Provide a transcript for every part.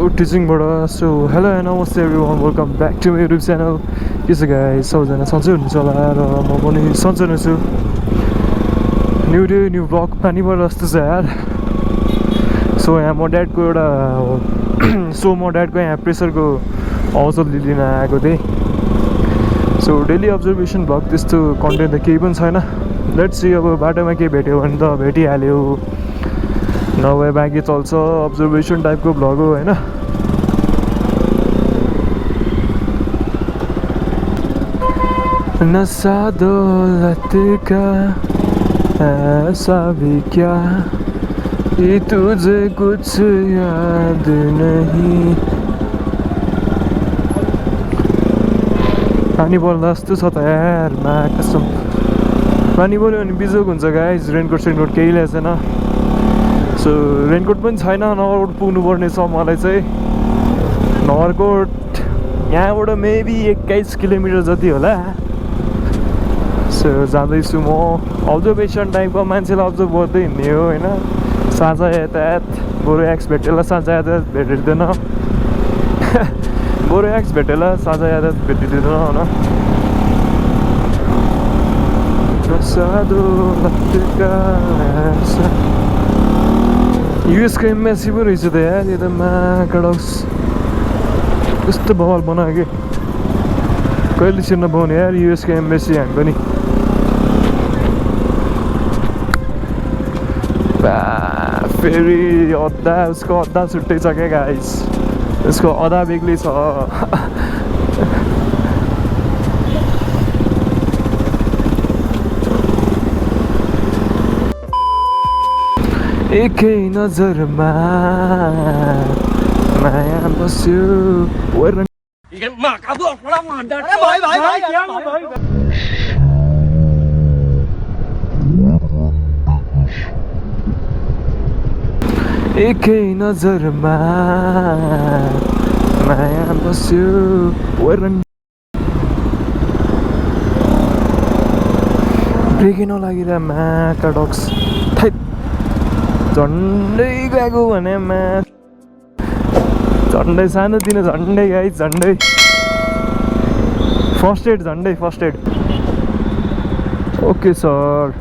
टिचिङबाट so hello and नमस्ते everyone welcome back to my YouTube channel के छ guys सबैजना सन्चै हुनुहुन्छ होला र म पनि सन्चै नै छु न्यू डे न्यू ब्लग पानी पर्छ जस्तो छ यार सो यहाँ म ड्याडको एउटा म ड्याडको यहाँ प्रेसरको हौसला लिन आएको थिएँ सो डेली अब्जर्भेसन ब्लग त्यस्तो कन्टेन्ट त केही पनि छैन लेट्स सी अब बाटोमा केही भेट्यो भने त भेटिहाल्यो नभए बाँकी चल्छ अब्जर्भेसन टाइपको भ्लग हो होइन नशा दौलत का ऐसा भी क्या ये तुझे कुछ याद नहीं पानी पर्दा जस्तो छ त यार मा कसम पानी पऱ्यो भने बिजोग हुन्छ गाइस रेनकोट सेनकोट केही ल्याएको छैन सो रेनकोट पनि छैन नगरकोट पुग्नुपर्ने छ मलाई चाहिँ नगरकोट यहाँबाट मेबी 21 किलोमिटर जति होला सो जाँदैछु म अब्जर्भेसन टाइपको मान्छेलाई अब्जर्भ गर्दै हिँड्ने हो होइन साँझ यातायात बरु एक्स भेटेला साँझ यातायात भेटिँदैन बरु एक्स भेटेला साँझ यातायात भेटिँदैन होइन युएसको एम्बेसी पो रहेछ त यार यो त माकडक्स कस्तो बवाल बनायो कि कहिले छिर्न पाउने यार युएसको एम्बेसी हामी पनि फेरि अद्धा उसको अद्धा छुट्टै छ क्या गाइस उसको अधा बेग्लै छ एकै नजरमा माया बस्यो एकै नजरमा माया बस्यो ब्रेकै नलागिरह माकडक्स झन्डै गएको भने झन्डै सानोतिनो झन्डै गाइस झन्डै फर्स्ट एड झन्डै फर्स्ट एड ओके सर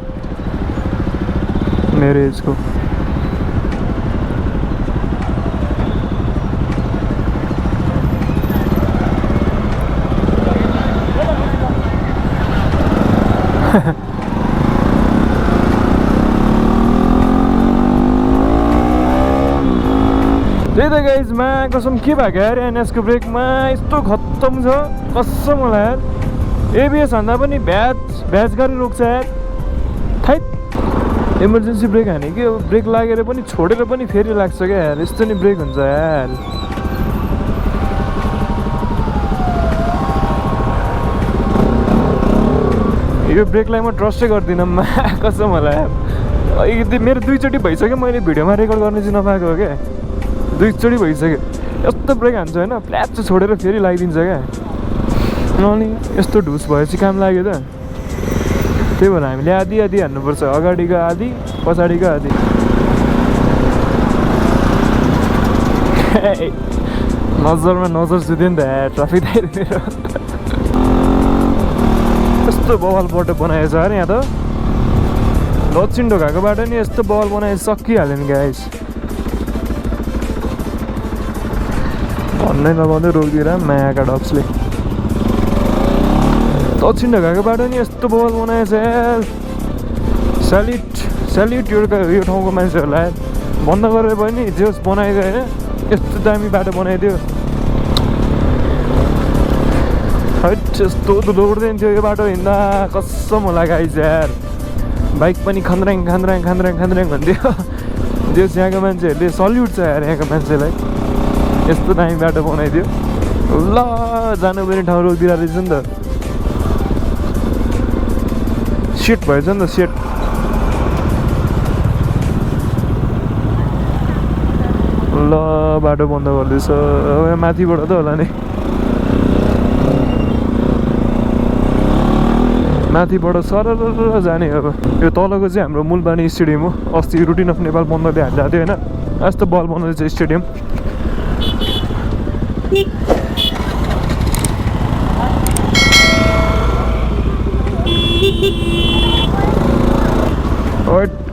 मेरो एजको त्यही त गाइज मा कसम के भएको यार एनएसको ब्रेकमा यस्तो खत्तम छ कसम होला यार एबिएस भन्दा पनि भ्याज गरी रोक्छ यार थैट इमर्जेन्सी ब्रेक हाने कि अब ब्रेक लागेर पनि छोडेर पनि फेरि लाग्छ क्या यार यस्तो नि ब्रेक हुन्छ यार यो ब्रेकलाई म ट्रस्टै गर्दिनँ मा कसम होला यार मेरो दुईचोटि भइसक्यो मैले भिडियोमा रेकर्ड गर्ने चाहिँ नपाएको हो क्या दुईचोटि भइसक्यो यस्तो ब्रेक हान्छ होइन फ्ल्याट चाहिँ छोडेर फेरि लगाइदिन्छ क्या अनि यस्तो ढुस भएपछि काम लाग्यो त त्यही भएर हामीले आधी आधी हान्नुपर्छ अगाडिको आधी पछाडिको आधी नजरमा नजर सुध्यो नि त ट्राफिक दाइरेर यस्तो बवाल बाटो बनाएछ अरे यहाँ त दक्षिण ढोकाको बाटो नि यस्तो बवाल बनाए सकिहाल्यो नि गाइस भन्नै लगाउँदै रोकिदिएर मायाका डक्सले दक्षिण ढोकाको बाटो नि यस्तो बवाल बनाएछ यार स्याल्युट यो ठाउँको मान्छेहरूलाई बन्द गरेर पनि जे होस् बनाइदियो होइन यस्तो दामी बाटो बनाइदियो हैट यस्तो धुलो उड्दैन थियो यो बाटो हिँड्दा कसम होला गाइस यार बाइक पनि खन्द्राङ भन्थ्यो जो यहाँको मान्छेहरूले सल्युट छ यार यहाँको मान्छेलाई यस्तो दामी बाटो बनाइदियो ल जानुपर्ने ठाउँ रोकिदिएर रहेछ नि त सेट भएछ नि त सेट ल बाटो बन्द गर्दैछ माथिबाट त होला नि माथिबाट सरर जाने अब यो तलको चाहिँ हाम्रो मूलबानी स्टेडियम हो अस्ति रुटिन अफ नेपाल बन्द हालिदिएको थियो होइन यस्तो बल बनाउँदैछ स्टेडियम What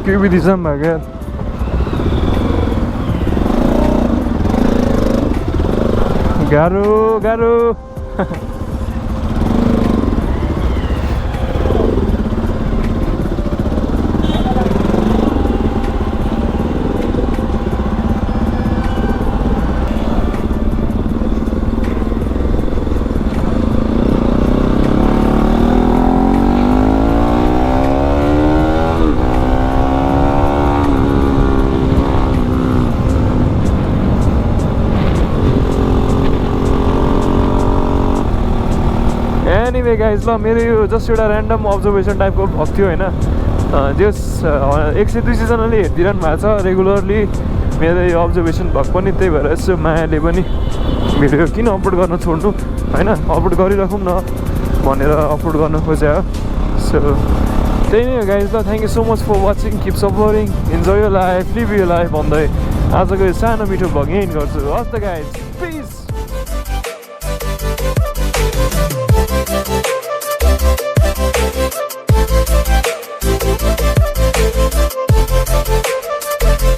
के बिदिसम भाग्या गाह्रो गाह्रो एनीवे गाइज ल मेरो यो जस्ट एउटा ऱ्यान्डम अब्जर्भेसन टाइपको भ्लग थियो होइन जस 100-200जनाले हेरिदिइरहनु भएको छ रेगुलरली मेरो यो अब्जर्भेसन भ्लग पनि त्यही भएर यसो मायाले पनि भिडियो किन अपलोड गर्न छोड्नु होइन अपलोड गरिराखौँ न भनेर अपलोड गर्न खोजे हो सो त्यही नै हो गाइज ल thank you so much for watching keep supporting enjoy your life live your life भन्दै आजको यो सानो मिठो भ्लग यहीँ गर्छु हस् त गाइज